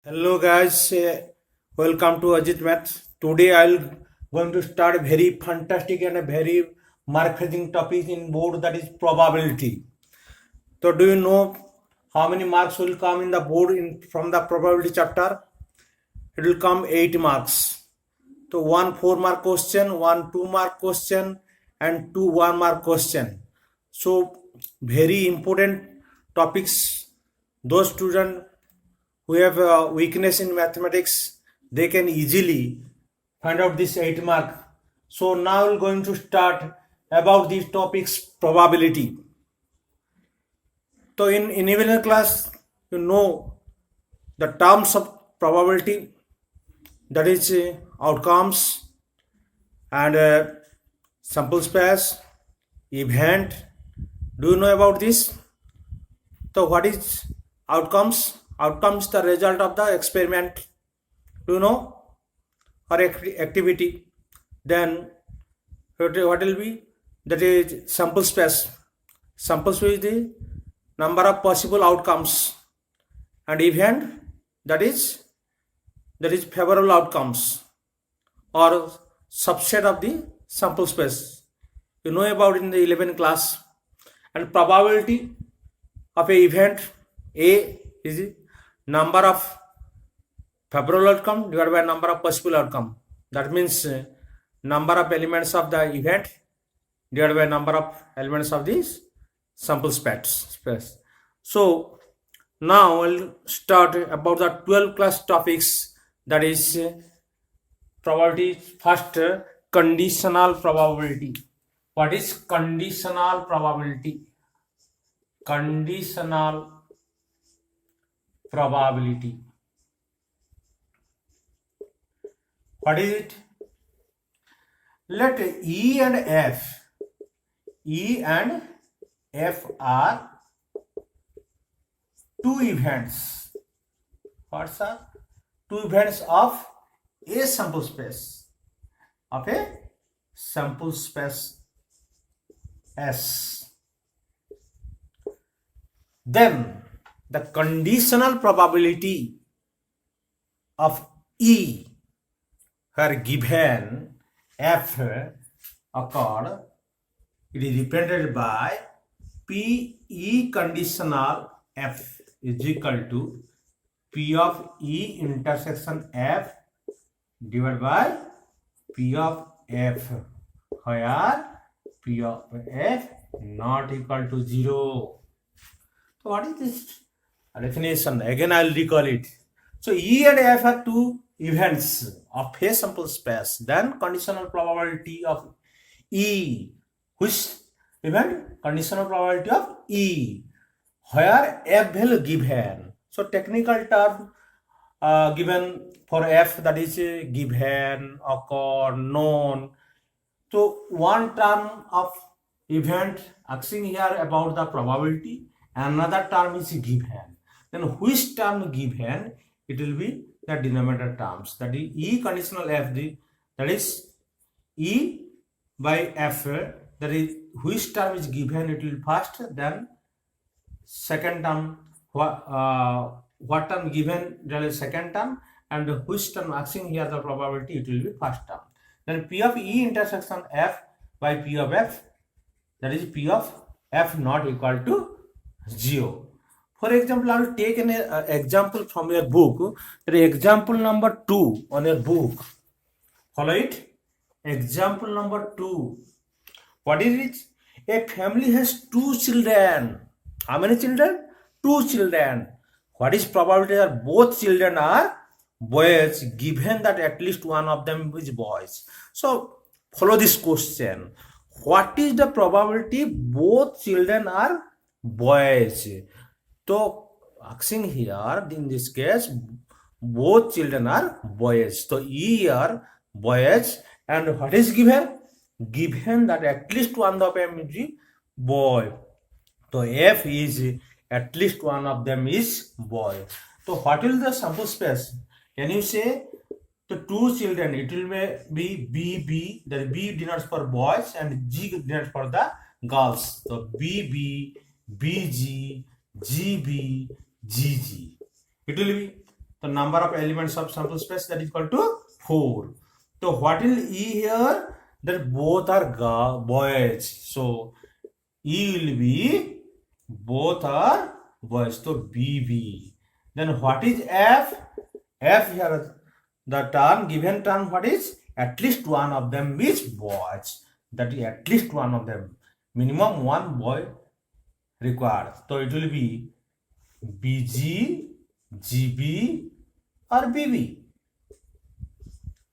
Hello guys, welcome to Ajit Maths. Today I'll going to start a very fantastic and a very mark-fetching topic in board, that is probability. So do you know how many marks will come in the board from the probability chapter? It will come 8 marks. So one 4-mark question, one 2-mark question, and two 1-mark question. So very important topics. Those students who have a weakness in mathematics, they can easily find out this 8 mark. So now we're going to start about these topics probability. So in individual class, you know the terms of probability, that is outcomes and sample space, event. Do you know about this? So what is outcomes? Outcomes the result of the experiment. Do you know? Or activity. Then what will be? That is sample space. Sample space is the number of possible outcomes, and event, that is favorable outcomes or subset of the sample space. You know about in the 11th class. And probability of a event A is the number of favorable outcome divided by number of possible outcome. That means number of elements of the event divided by number of elements of this sample space. So now I'll start about the 12th class topics, that is probability. First, conditional probability. What is conditional probability? Conditional probability. What is it? Let E and F are two events. What are two events of a sample space? Of a sample space S. Then the conditional probability of E, where given F occurred, it is represented by P E conditional F is equal to P of E intersection F divided by P of F, where P of F not equal to 0. So what is this definition? Again I'll recall it. So E and F are two events of a sample space. Then conditional probability of E. Which event? Conditional probability of E, where F value given. So technical term given for F, that is given, occur, known. So one term of event asking here about the probability, another term is given. Then which term given? It will be the denominator terms, that is E conditional F, that is E by F, that is which term is given, it will first, then second term, what term given, that is second term, and which term asking here the probability, it will be first term. Then P of E intersection F by P of F, that is P of F not equal to 0. For example, I will take an example from your book. The example number 2 on your book. Follow it. Example number 2. What is it? A family has 2 children. How many children? 2 children. What is probability that both children are boys, given that at least one of them is boys? So follow this question. What is the probability both children are boys? So asking here, in this case, both children are boys. So E are boys, and what is given? Given that at least one of them is boy. So F is at least one of them is boy. So what will the sample space? Can you say the two children? It will be BB. The B denotes for boys and G denotes for the girls. So BB, BG, GB, GG. It will be the number of elements of sample space, that is equal to 4. So what will E here? That both are boys. So E will be both are boys. So BB. Then what is F? F here, the term, given term, what is? At least one of them is boys. That is at least one of them. Minimum one boy required. So it will be BG, GB or BB.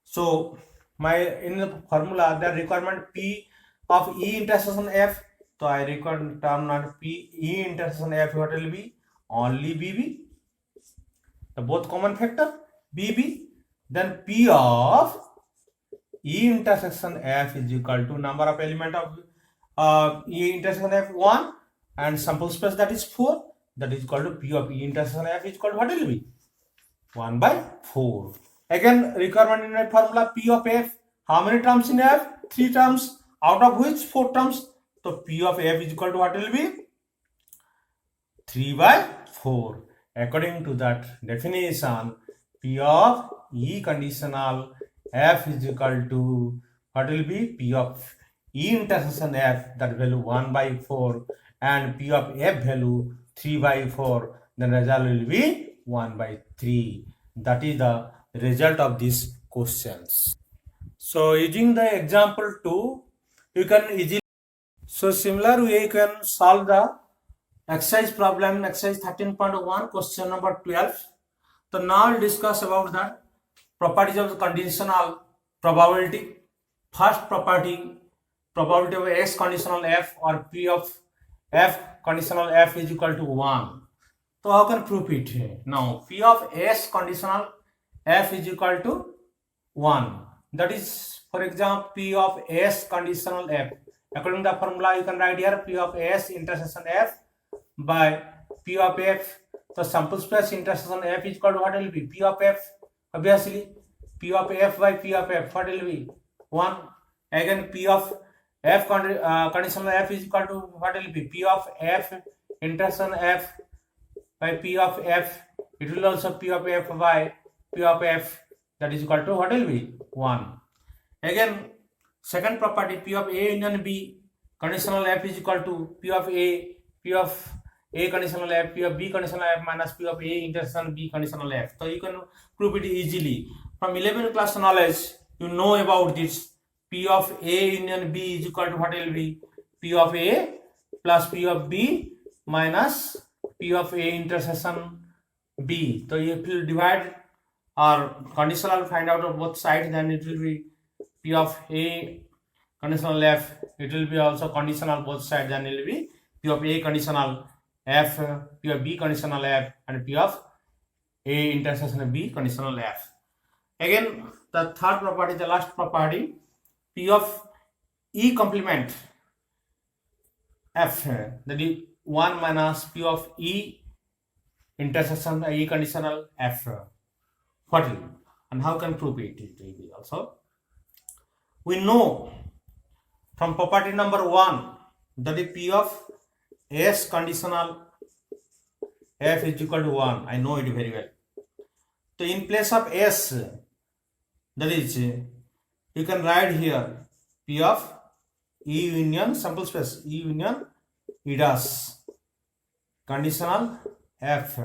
So in the formula, the requirement P of E intersection F. So I require term not P, E intersection F, what will be? Only BB. The both common factor BB. Then P of E intersection F is equal to number of element of E intersection F 1 and sample space, that is 4. That is equal to P of E intersection F is equal to what will be? 1 by 4. Again, requirement in the formula P of F. How many terms in F? 3 terms, out of which 4 terms. So P of F is equal to what will be? 3 by 4. According to that definition, P of E conditional F is equal to what will be? P of E intersection F, that value 1 by 4, and P of F value 3 by 4. Then result will be 1 by 3. That is the result of these questions. So using the example 2, you can easily. So similar way you can solve the exercise problem, exercise 13.1, question number 12. So now we'll discuss about the properties of the conditional probability. First property, probability of S conditional F or P of F conditional F is equal to 1. So how can prove it? Now P of S conditional F is equal to 1. That is, for example, P of S conditional F. According to the formula, you can write here P of S intersection F by P of F. So sample space intersection F is equal to what will be? P of F. Obviously, P of F by P of F, what will be? 1. Again, P of F conditional F is equal to what will be? P of F intersection F by P of F. It will also P of F by P of F, that is equal to what will be? 1. Again, second property, P of A union B conditional F is equal to P of A conditional F, P of B conditional F minus P of A intersection B conditional F. So you can prove it easily. From 11th class knowledge, you know about this. P of A union B is equal to what will be? P of A plus P of B minus P of A intersection B. So if you divide or conditional find out of both sides, then it will be P of A conditional F. It will be also conditional both sides, then it will be P of A conditional F, P of B conditional F, and P of A intersection B conditional F. Again, the third property, the last property, P of E complement F, that is 1 minus P of E intersection E conditional F. What will be? And how can prove it? It will be also. We know from property number 1 that is P of S conditional F is equal to 1. I know it very well. So in place of S, that is, you can write here P of E union sample space, E union E dash conditional F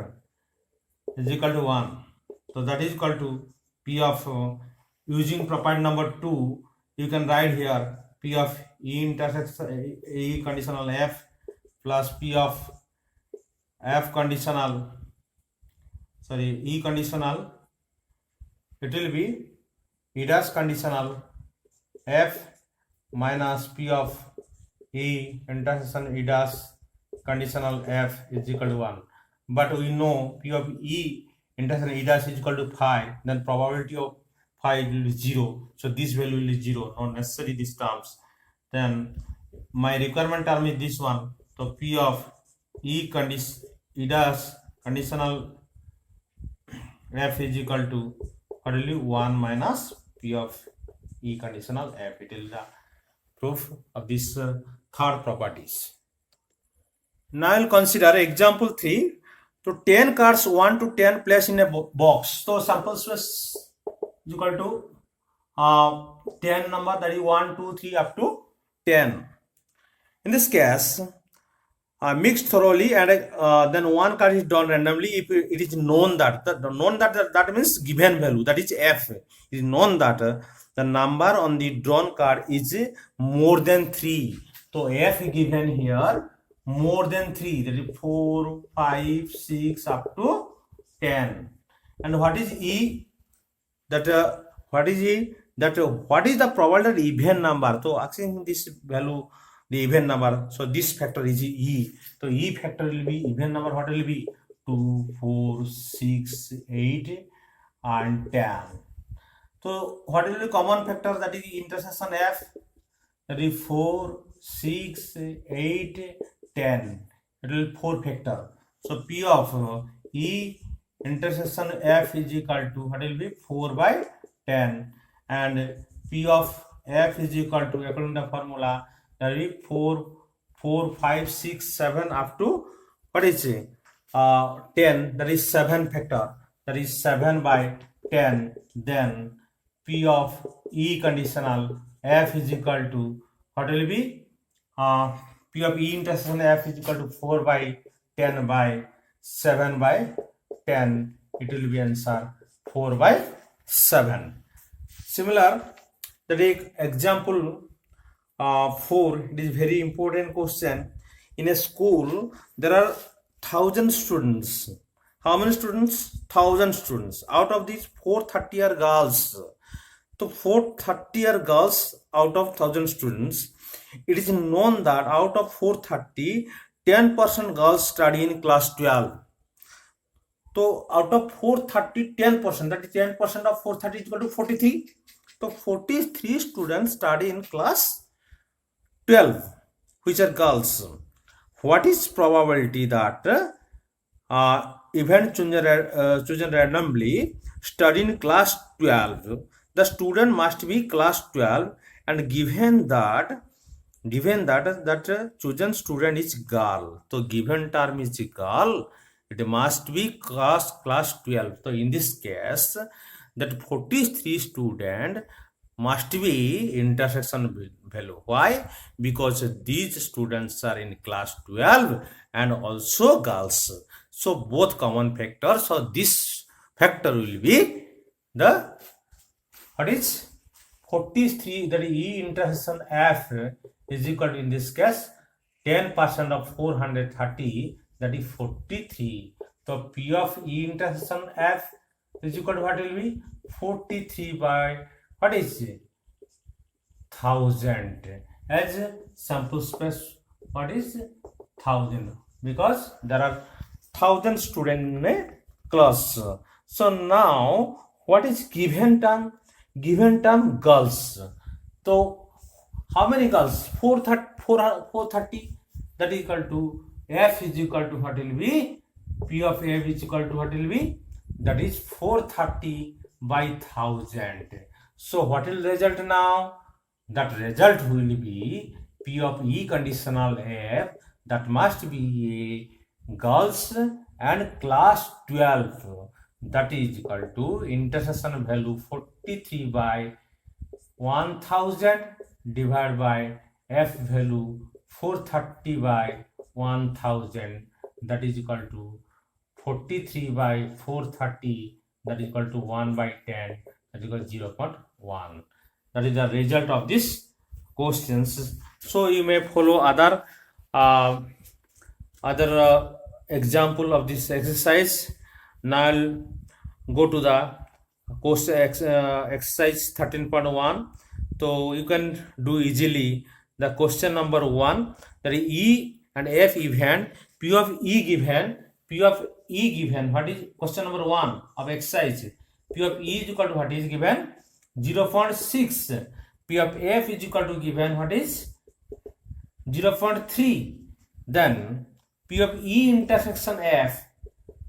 is equal to 1. So that is equal to P of using property number 2, you can write here P of E intersection E conditional F plus P of F conditional, sorry, E conditional, it will be E dash conditional F minus P of E intersection E dash conditional F is equal to 1. But we know P of E intersection E dash is equal to phi, then probability of phi will be 0. So this value will be 0, not necessary these terms. Then my requirement term is this one. So P of E dash conditional F is equal to what will be 1 minus P of E conditional F. It is the proof of this third properties. Now I'll consider example 3. So 10 cards 1 to 10 placed in a box. So sample space is equal to 10 number, that is 1, 2, 3 up to 10. In this case, mixed thoroughly, and then one card is drawn randomly if it is known that that means given value, that is f. It is known that the number on the drawn card is more than 3. So f given here more than 3, that is 4, 5, 6 up to 10. And what is e? That what is e? That what is the probability even number? So asking this value, the even number. So this factor is e. So e factor will be even number. What will be 2, 4, 6, 8, and 10. So what will be common factor? That is intersection f. That is 4, 6, 8, 10. It will be 4 factor. So p of e intersection f is equal to what will be 4 by 10, and p of f is equal to, according to the formula, that is 4, 5, 6, 7 up to what is it? 10. That is 7 factor. That is 7 by 10. Then p of e conditional f is equal to what will be? P of e intersection f is equal to 4 by 10 by 7 by 10. It will be answer 4 by 7. Similar, that is example 4. It is very important question. In a school there are 1000 students. How many students? 1000 students. Out of these 430 are girls. So 430 are girls out of 1000 students. It is known that out of 430, 10% girls study in class 12. So out of 430, 10%, that is 10% of 430 is equal to 43. So 43 students study in class 12, which are girls. What is probability that event chosen randomly study in class 12? The student must be class 12, and given that chosen student is girl, so given term is girl, it must be class 12. So in this case, that 43 student must be intersection value. Why? Because these students are in class 12 and also girls. So both common factors. So this factor will be the what is 43, that is e intersection f is equal to, in this case, 10% of 430, that is 43. So p of e intersection f is equal to what will be 43 by what is 1000, as sample space what is 1000, because there are 1000 students in a class. So now what is given term? Given term girls. So how many girls? 430. That is equal to f is equal to what will be? P of f is equal to what will be? That is 430 by 1000. So what will result now? That result will be P of e conditional f, that must be a girls and class 12. That is equal to intersection value 43 by 1000 divided by f value 430 by 1000. That is equal to 43 by 430. That is equal to 1 by 10. That is equal to 0.1. That is the result of this questions. So you may follow other example of this exercise. Now I'll go to the exercise 13.1. So you can do easily the question number 1, that is e and f given, p of e given, what is question number 1 of exercise? P of e is equal to what is given? 0.6. P of f is equal to given what is 0.3. Then P of e intersection f,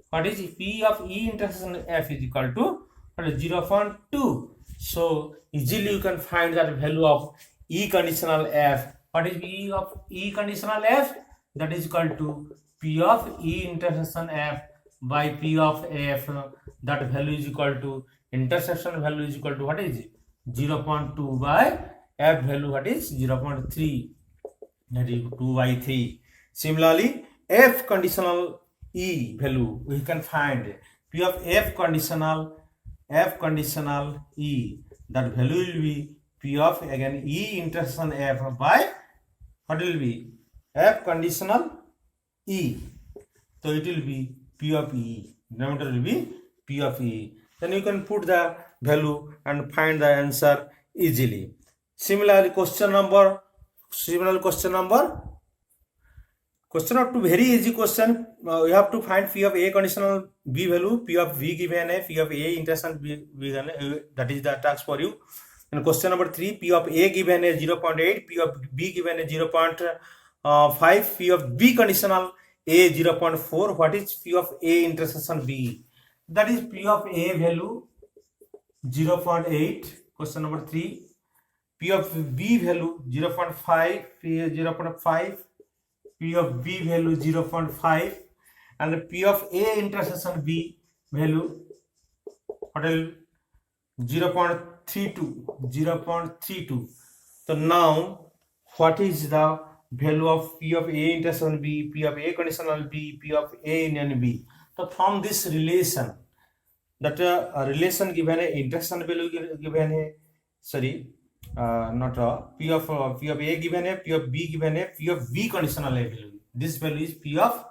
what is P of e intersection f is equal to what is 0.2. So easily you can find that value of e conditional f. What is P of e conditional f? That is equal to P of e intersection f, by P of F, that value is equal to intersection value is equal to what is 0.2 by F value, what is 0.3, that is 2 by 3. Similarly, F conditional E value we can find P of F conditional E, that value will be P of again E intersection F by what will be F conditional E. So it will be P of E. Denominator will be P of E. Then you can put the value and find the answer easily. Similarly, question number of two very easy question. We have to find P of A conditional B value, P of V given A, P of A intersection B given A. That is the task for you. And question number 3, P of A given A 0.8, P of B given A 0.5, P of B conditional A 0.4. What is P of A intersection B? That is P of A value 0.8. Question number 3. P of B value 0.5, P 0.5, P of B value 0.5, and P of A intersection B value what will 0.32. So now what is the value of P of A intersection B, P of A conditional B, P of A union B? So from this relation, that relation given a intersection value given a P of A given a, P of B given a, P of B conditional A value. This value is P of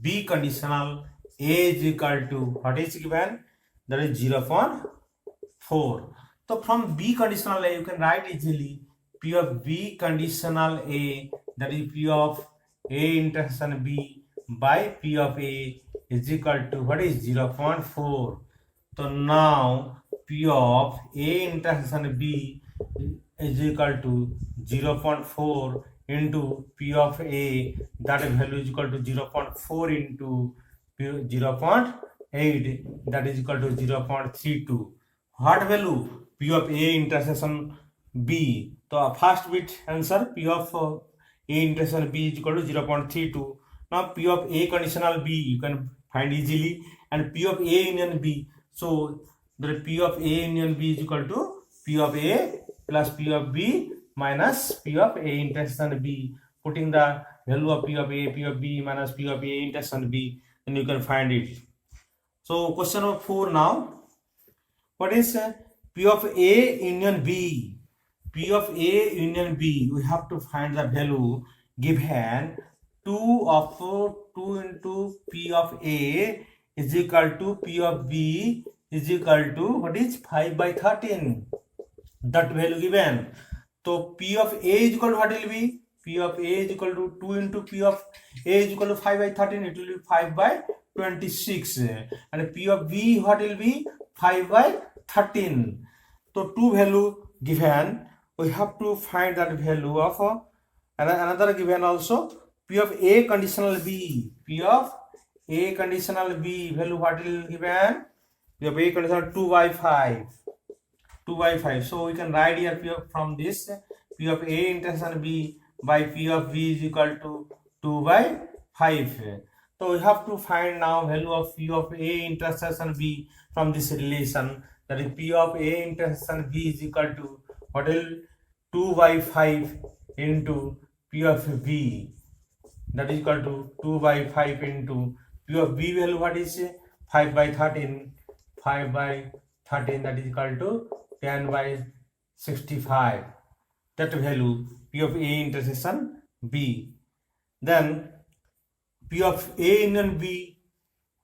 B conditional A is equal to what is given, that is 0.4. So from B conditional A you can write easily P of B conditional A, that is P of A intersection B by P of A is equal to what is 0.4. So now P of A intersection B is equal to 0.4 into P of A, that value is equal to 0.4 into 0.8, that is equal to 0.32. What value? P of A intersection B. So first bit answer P of A intersection B is equal to 0.32. Now P of A conditional B you can find easily, and P of A union B. So the P of A union B is equal to P of A plus P of B minus P of A intersection B. Putting the value of P of A, P of B minus P of A intersection B, and you can find it. So question number 4 now. What is P of A union B? P of A union B, we have to find the value given 2 into P of A is equal to P of B is equal to what is 5 by 13. That value given. So P of A is equal to what will be? P of A is equal to 2 into P of A is equal to 5 by 13. It will be 5 by 26. And P of B what will be? 5 by 13. So two value given. We have to find that value of another given also. P of A conditional B. P of A conditional B value what will given? P of A conditional 2 by 5. 2 by 5. So we can write here P of, from this P of A intersection B by P of B is equal to 2 by 5. So we have to find now value of P of A intersection B from this relation, that is P of A intersection B is equal to what will 2 by 5 into P of B, that is equal to 2 by 5 into P of B value what is 5 by 13. 5 by 13 that is equal to 10 by 65. That value P of A intersection B. Then P of A union B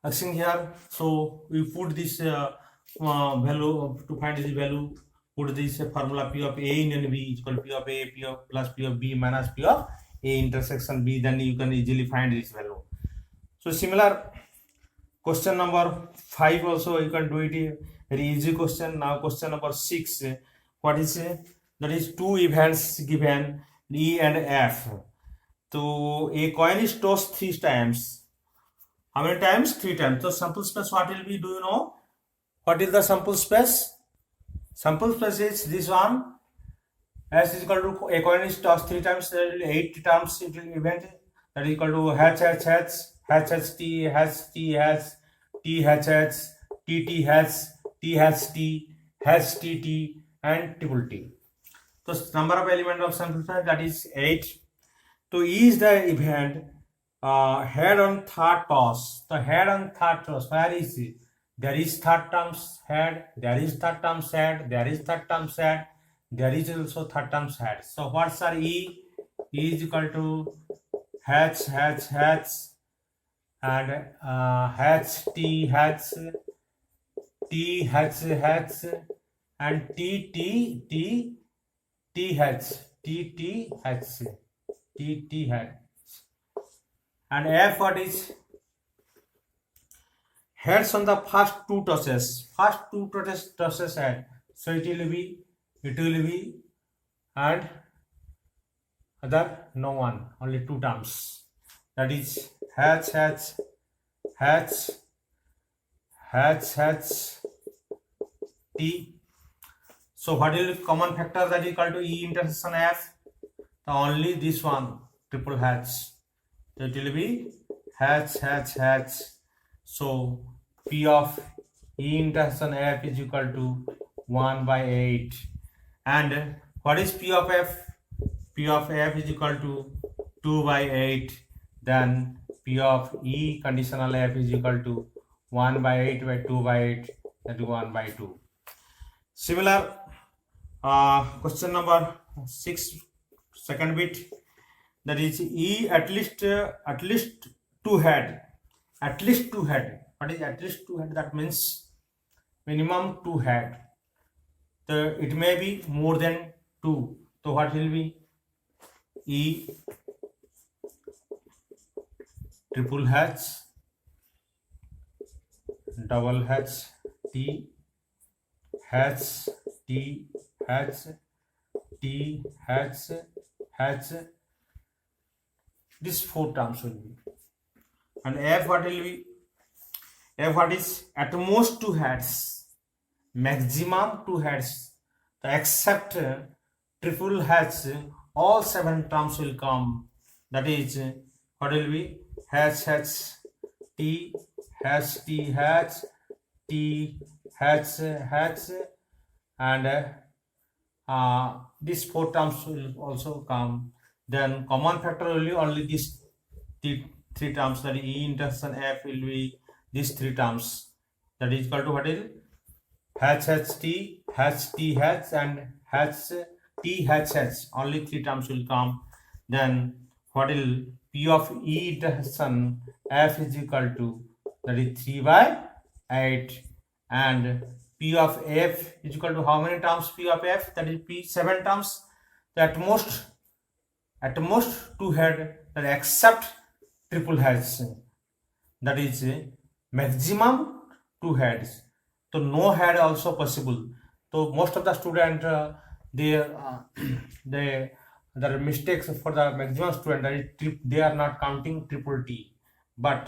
action here. So we put this value to find this value. Put this formula P of A union B is equal to P of A, P of plus P of B minus P of A intersection B. Then you can easily find this value. So similar question number 5 also you can do it. Very easy question. Now question number 6. What is that is two events given E and F. So a coin is tossed 3 times. How many times? 3 times. So sample space what will be? Do you know? What is the sample space? Sample space is this one. S is equal to a coin is tossed 3 times. 8 times it will event. That is equal to hatch T, hatch T, hatch T H H, T T H, T H T, H T T, and triple T. So number of element of sample size, that is 8. So E is the event head on third toss. The head on third toss, where is it? There is third terms head, there is third terms head, there is third terms head, there is also third terms head. So what's our E? E is equal to H and H T H, T H H, and T T T T H, T T H, T T H. And F, what is? Heads on the first two tosses. First two tosses head. So it will be, and other no one, only two terms. That is H H H H H T. So what will be common factor that is equal to E intersection F? Only this one, triple H. So it will be H H H. So P of E intersection F is equal to 1 by 8. And what is P of F? P of F is equal to 2 by 8. Then P of E conditional F is equal to 1 by 8 by 2 by 8, that is 1 by 2. Similar question number 6, second bit, that is E at least 2 head. At least 2 head. What is at least 2 head? That means minimum 2 head. So it may be more than 2. So what will be? E triple H, double H, T H, T H, T H, H. These 4 terms will be. And F, what will be? F, what is? At most 2 heads, maximum 2 heads. So except triple H, all 7 terms will come. That is, what will be? H H T H T H T H H, and these 4 terms will also come. Then common factor will be only these 3 terms, that is E intersection F will be these 3 terms, that is equal to what is HHT, HTH, and HTHH. Only 3 terms will come. Then what will P of E intersection F is equal to, that is 3 by 8, and P of F is equal to how many terms? P of F, that is P 7 terms. At most 2 head, that except triple H, that is maximum 2 heads. So no head also possible. So most of the student there are mistakes for the maximum student, that is they are not counting triple T, but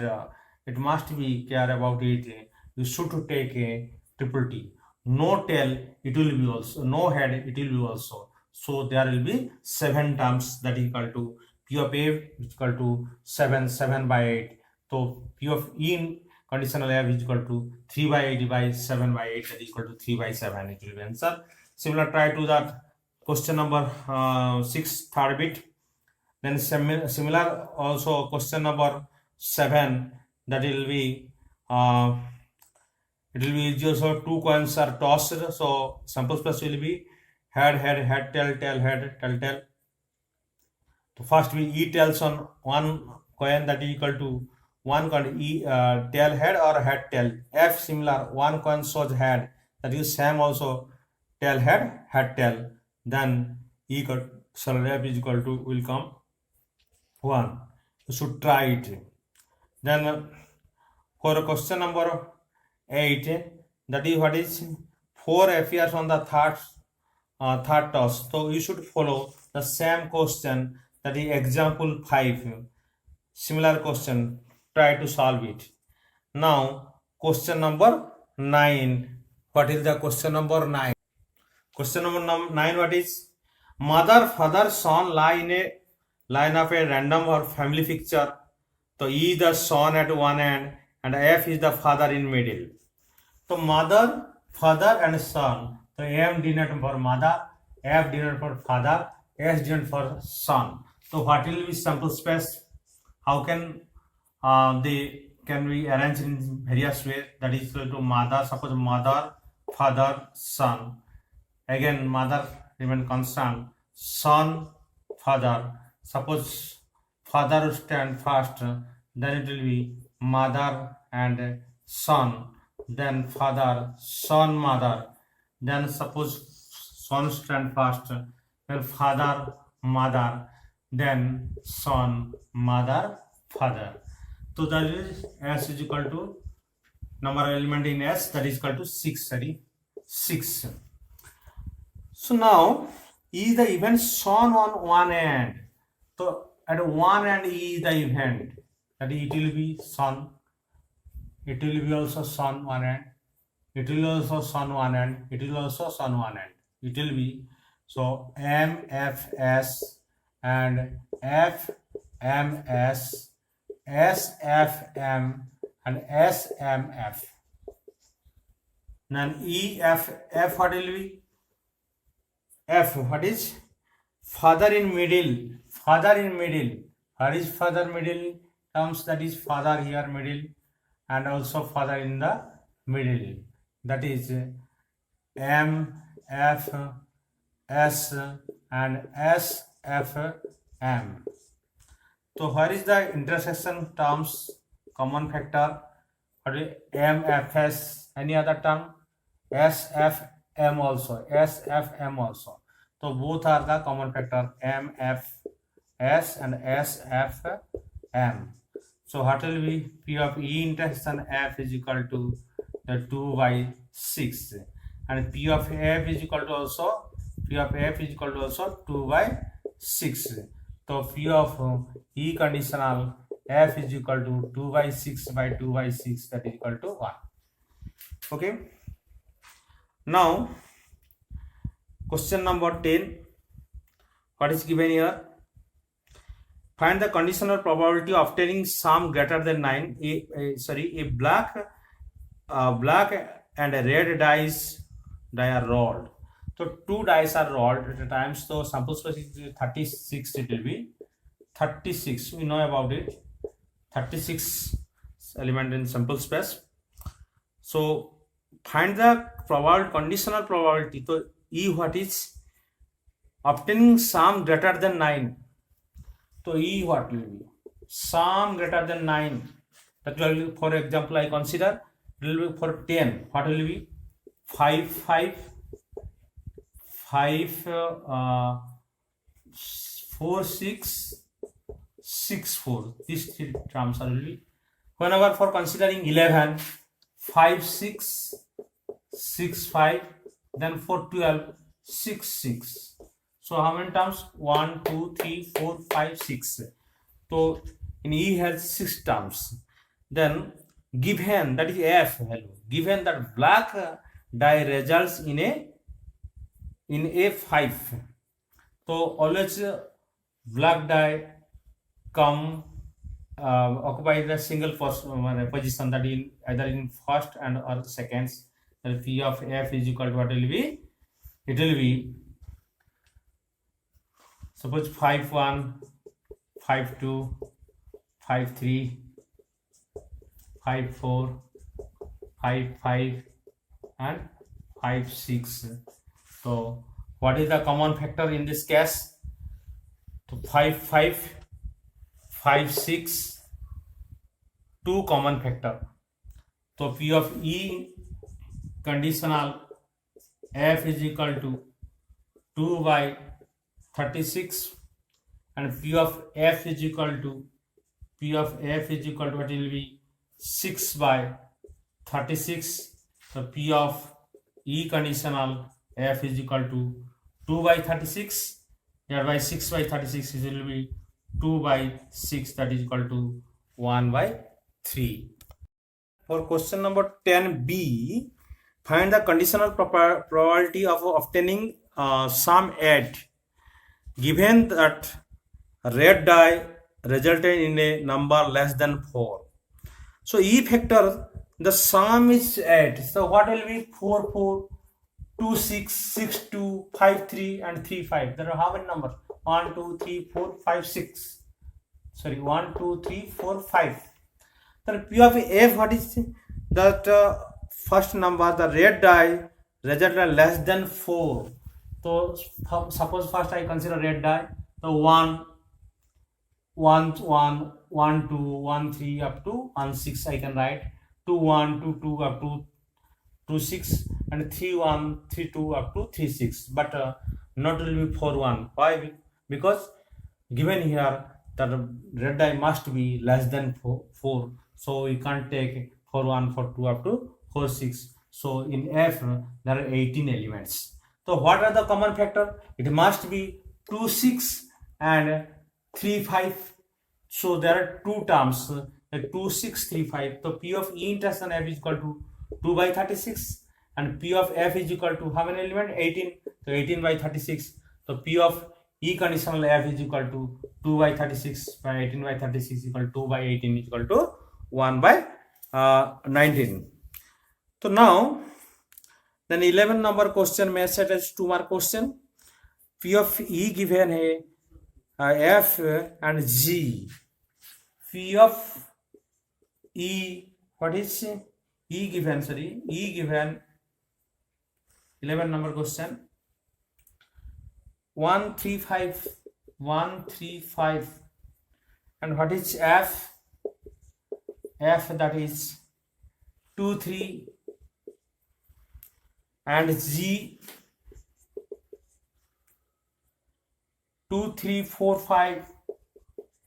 it must be care about it. You should take a triple T. No tail, it will be also. No head, it will be also. So there will be 7 terms, that is equal to P of A is equal to 7 by 8. So P of E in conditional F is equal to 3 by 8 by 7 by 8, that is equal to 3 by 7. It will be answer. Similar, try to that question number 6, third bit. Then similar also question number 7, that will be it will be also 2 coins are tossed. So sample space will be head, tail, head, tail. So first we E tails on 1 coin, that is equal to 1 coin E tail head or head tail. F similar, 1 coin shows head, that is same also tail head tail. Then E so F is equal to will come 1. You should try it. Then for question number 8, that is what is 4 appears on the third toss. So you should follow the same question, that is example 5. Similar question, try to solve it. Now question number 9. What is the question number 9? Question number 9, what is? Mother, father, son lie in a line of a random or family picture. So E the son at one end and F is the father in middle. So mother, father and son. So M denoted for mother, F denoted for father, S denoted for son. So what will be sample space? How can they can be arranged in various ways? That is equal to mother. Suppose mother, father, son. Again mother remain constant. Son, father. Suppose father will stand first, then it will be mother and son, then father, son, mother. Then suppose son stand first, then father, mother, then son, mother, father. So that is S is equal to number of element in S, that is equal to 6. Sorry, 6. So now E is the event shown on one end. So at one end E is the event, that is, it will be sun, it will be also sun one end, it will also sun one end, it will also sun one end, it will be, so MFS and FMS, SFM and SMF. Then F what will be? F what is? Father in middle. Father in middle. What is father middle terms? That is father here middle, and also father in the middle. That is M, F, S and S, F, M. So where is the intersection terms? Common factor. What is M, F, S? Any other term? S, F, M also. S, F, M also. So both are the common factor, M, F, S and S, F, M. So what will be P of E intersection F is equal to the 2 by 6, and P of F is equal to also 2 by 6. So P of E conditional F is equal to 2 by 6 by 2 by 6, that is equal to 1. Okay. Now question number 10. What is given here? Find the conditional probability of obtaining sum greater than 9. A black and a red die are rolled. So 2 dice are rolled at a time. So sample space is 36. It will be 36. We know about it. 36 element in sample space. So find the conditional probability. So E what is? Obtaining sum greater than 9. So E what will be? Sum greater than 9. That will be, for example, I consider it will be for 10. What will be? 5, 4, 6, 6, 4. These 3 terms will be. Whenever for considering 11, 5, 6, 6, 5, then for 12, 6, 6. So how many terms? 1, 2, 3, 4, 5, 6. So in E has 6 terms. Then given, that is F value, given that black die results in a 5. So always black die come occupy the single position, that in either in first and or seconds. That P of F is equal to what will be? It will be, suppose 5, 1, 5, 2, 5, 3, 5, 4, 5, 5 and 5, 6. So what is the common factor in this case? So 5, 5, 5, 6, 2 common factor. So P of E conditional F is equal to 2 by 36, and P of F is equal to what will be? 6 by 36. So P of E conditional F is equal to 2 by 36, thereby 6 by 36 is will be 2 by 6, that is equal to 1 by 3. For question number 10b, find the conditional probability of obtaining sum 8 given that red die resulted in a number less than 4. So E factor, the sum is 8. So what will be 4, 4, 2, 6, 6, 2, 5, 3 and 3, 5. There are how many numbers? 1, 2, 3, 4, 5, 6. Sorry, 1, 2, 3, 4, 5. Then P of F, what is that first number, the red die result less than 4. So suppose first I consider red die. So 1, 1, 1, 1, 2, 1, 3 up to 1, 6 I can write. 2, 1, 2, 2 up to 2, 6 and 3, 1, 3, 2 up to 3, 6. But not will be 4, 1. Why? Because given here that red die must be less than 4. So we can't take 4, 1, 4, 2 up to 4, 6. So in F there are 18 elements. So what are the common factor? It must be 2, 6 and 3, 5. So there are two terms, 2, 6, 3, 5. So P of E intersection F is equal to 2 by 36 and P of F is equal to how many element? 18. So 18 by 36. So P of E conditional F is equal to 2 by 36 by 18 by 36 equal to 2 by 18 is equal to 1 by 19. So now then 11 number question may set as 2 mark question. P of E given है F and G. P of E, what is E given? Sorry, E given 11 number question 1, 3, 5, 1, 3, 5, and what is F? F that is 2, 3, and G 2, 3, 4, 5,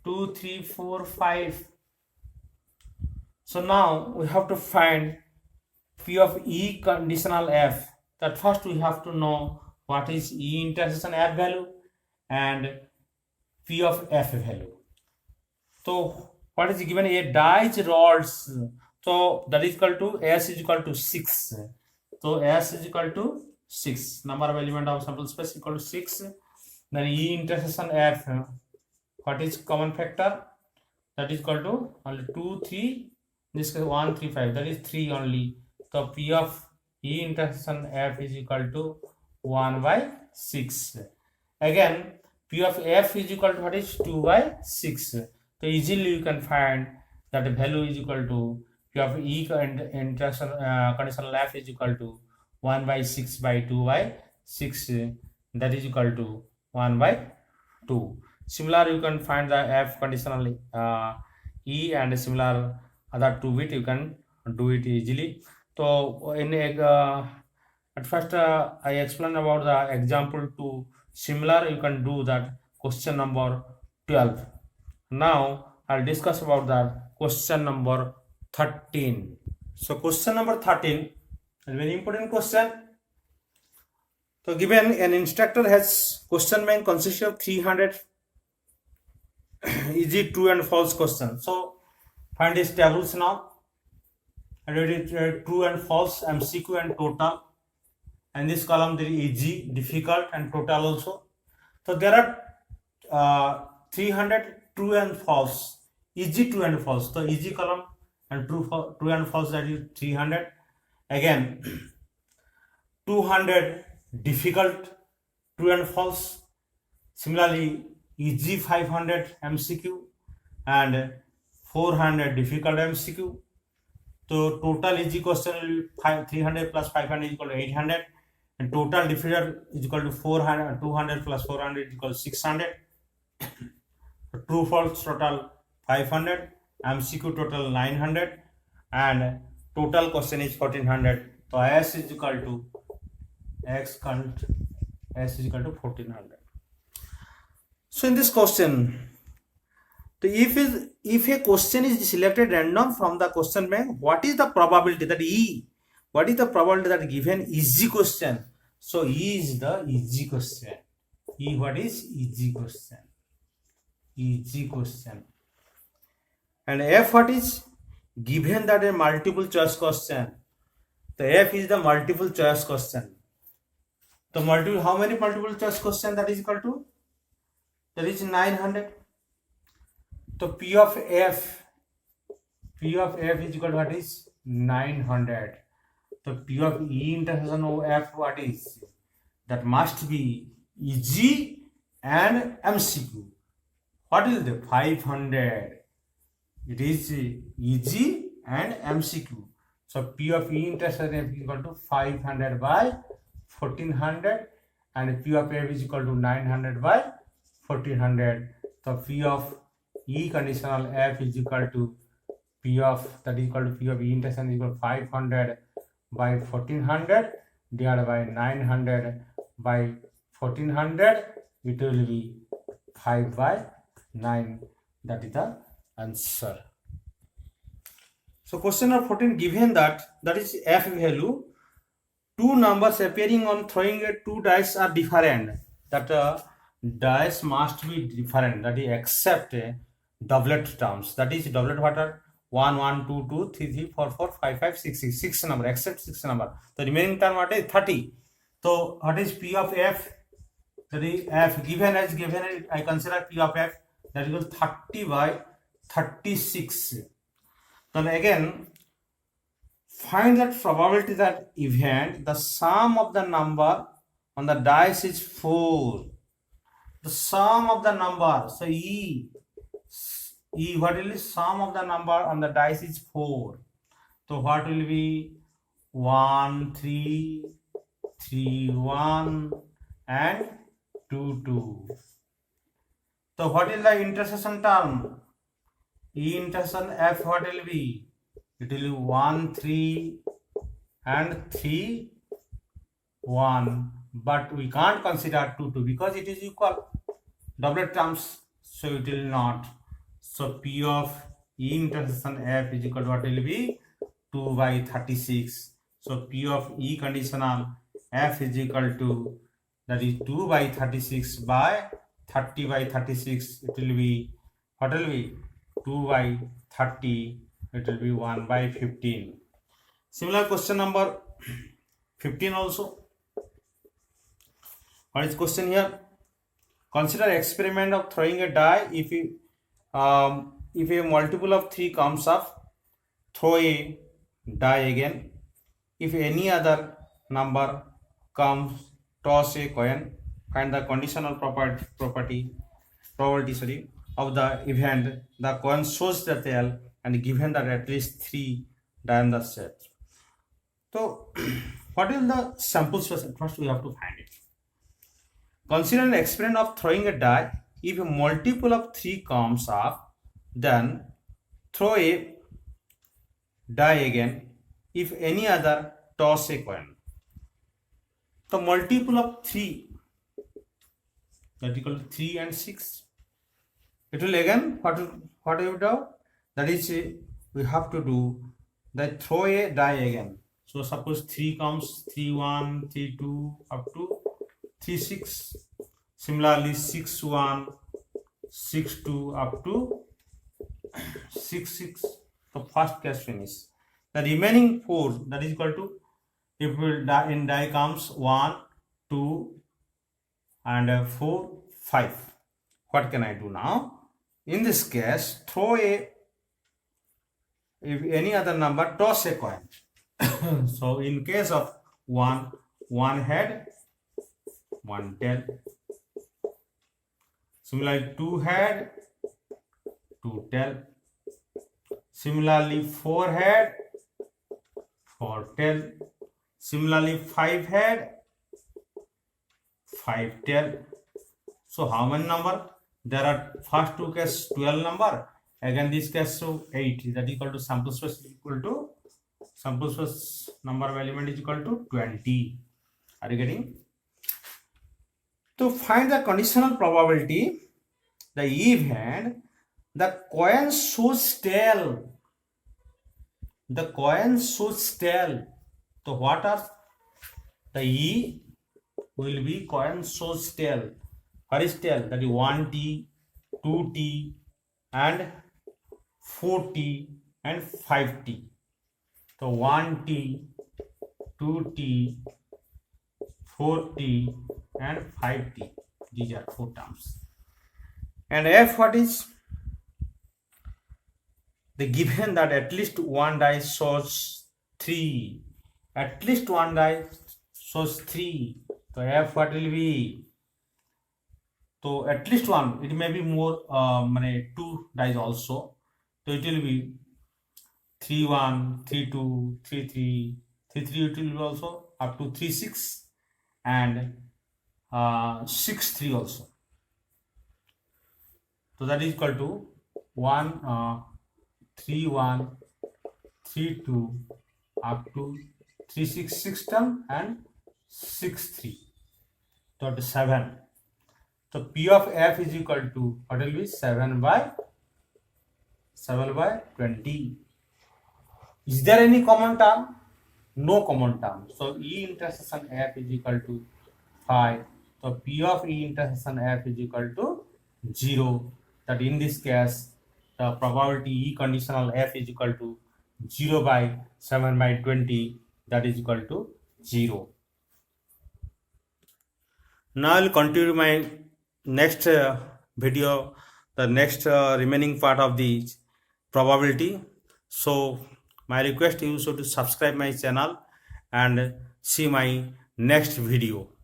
2, 3, 4, 5. So now we have to find P of E conditional F. That first we have to know what is E intersection F value and P of F value. So what is given? A dice rods. So that is equal to S is equal to 6. So S is equal to 6. Number of element of sample space equal to 6. Then E intersection F. What is common factor? That is equal to only 2, 3. In this case 1, 3, 5. That is 3 only. So P of E intersection F is equal to 1 by 6. Again, P of F is equal to what is 2 by 6. So easily you can find that the value is equal to P of E intersection conditional F is equal to 1 by 6 by 2 by 6. That is equal to 1 by 2. Similar you can find the F conditional E and similar other 2 bit you can do it easily. So in at first I explained about the example 2. Similar you can do that question number 12. Now I'll discuss about that question number 13. So question number 13 is a very important question. So given an instructor has question bank consists of 300 easy true and false question. So find these tables now. I read it true and false, MCQ and total. And this column there is easy, difficult and total also. So there are 300 true and false, easy true and false. So easy column and true and false, that is 300. Again 200 difficult true and false. Similarly easy 500 MCQ and 400 difficult MCQ. So total easy question will be 300 plus 500 is equal to 800, and total difficult is equal to 400. 200 plus 400 is equal to 600. True false total 500, MCQ total 900, and total question is 1400. So S is equal to S is equal to 1400. So in this question, if a question is selected random from the question bank, what is the probability that what is the probability that given easy question? So E is the easy question. E, what is easy question? Easy question. And F, what is given that a multiple choice question? The F is the multiple choice question. The how many multiple choice question that is equal to? That is 900. So P of P of F is equal to what is 900. So P of E intersection of F what is? That must be EG and MCQ. What is the 500? It is EG and MCQ. So P of E intersection F is equal to 500 by 1400 and P of F is equal to 900 by 1400. So P of E conditional F is equal to P of that is equal to P of E intersection is equal to 500 by 1400 divided by 900 by 1400. It will be 5 by 9. That is the answer. So question number 14, given that is F value, two numbers appearing on throwing a two dice are different, that dice must be different, that is except doublet terms, that is doublet what are 1 1 2 2 3 3 4 4 5 5 6 6 6 number, except 6 number. The remaining term what is 30. So what is P of F? That is F given as I consider P of F that equals 30 by 36. Then again find that probability that event the sum of the number on the dice is 4. The sum of the number, so E what will be sum of the number on the dice is 4. So what will be 1 3 3 1 and 2 2. So what is the intersection term? E intersection F what will be? It will be 1 3 and 3 1, but we can't consider 2 2 because it is equal doublet terms, so it will not. So P of E intersection F is equal to what will be 2 by 36. So P of E conditional F is equal to that is 2 by 36 by 30 by 36. It will be what will be 2 by 30. It will be 1 by 15. Similar question number 15 also. What is question here? Consider experiment of throwing a die. If a multiple of 3 comes up, throw a die again. If any other number comes, toss a coin. Find the conditional probability of the event. The coin shows the tail, and given that at least 3 die in the set. So what is the sample space? First we have to find it. Consider an experiment of throwing a die. If a multiple of 3 comes up, then throw a die again. If any other, toss a coin. The multiple of 3, that is equal to 3 and 6. It will again, what have you done? That is, we have to do that throw a die again. So suppose 3 comes, 3 1, 3 2 up to 3 6. Similarly 6 1, 6 2 up to 6 6. The first case finish. The remaining 4, that is equal to, if in die comes 1 2 and 4 5. What can I do now? In this case, throw a, if any other number, toss a coin. So in case of 1 head, 1 tail. Similarly 2 head, 2 tail. Similarly 4 head, 4 tail. Similarly 5 head, 5 tail. So how many number? There are first 2 case 12 number. Again this case so 8. That is equal to sample space equal to sample space number of element is equal to 20. Are you getting? To find the conditional probability, the event the coin shows tail. The coin shows tail. So what are the E will be coin shows tail. What is tail? That is 1t, 2t and 4t and 5t. So 1t, 2t, 4t and 5t. These are 4 terms. And F what is? the given that at least one die shows 3, at least one die shows 3, so f what will be? So at least one, it may be more, 2 dies also, so it will be 3 1, 3 2, 3 3, 3 3, it will be also up to 3 6 and 6 3 also. So that is equal to 1 3 1, 3 2 up to 3 6 6 term and 6 3, so 7. So P of f is equal to what will be 7 by 20. Is there any common term? No common term. So E intersection f is equal to 5. So P of E intersection f is equal to 0. That in this case, the probability E conditional f is equal to 0 by 7 by 20. That is equal to 0. Now I will continue my next video, the next remaining part of the probability. So my request is to subscribe my channel and see my next video.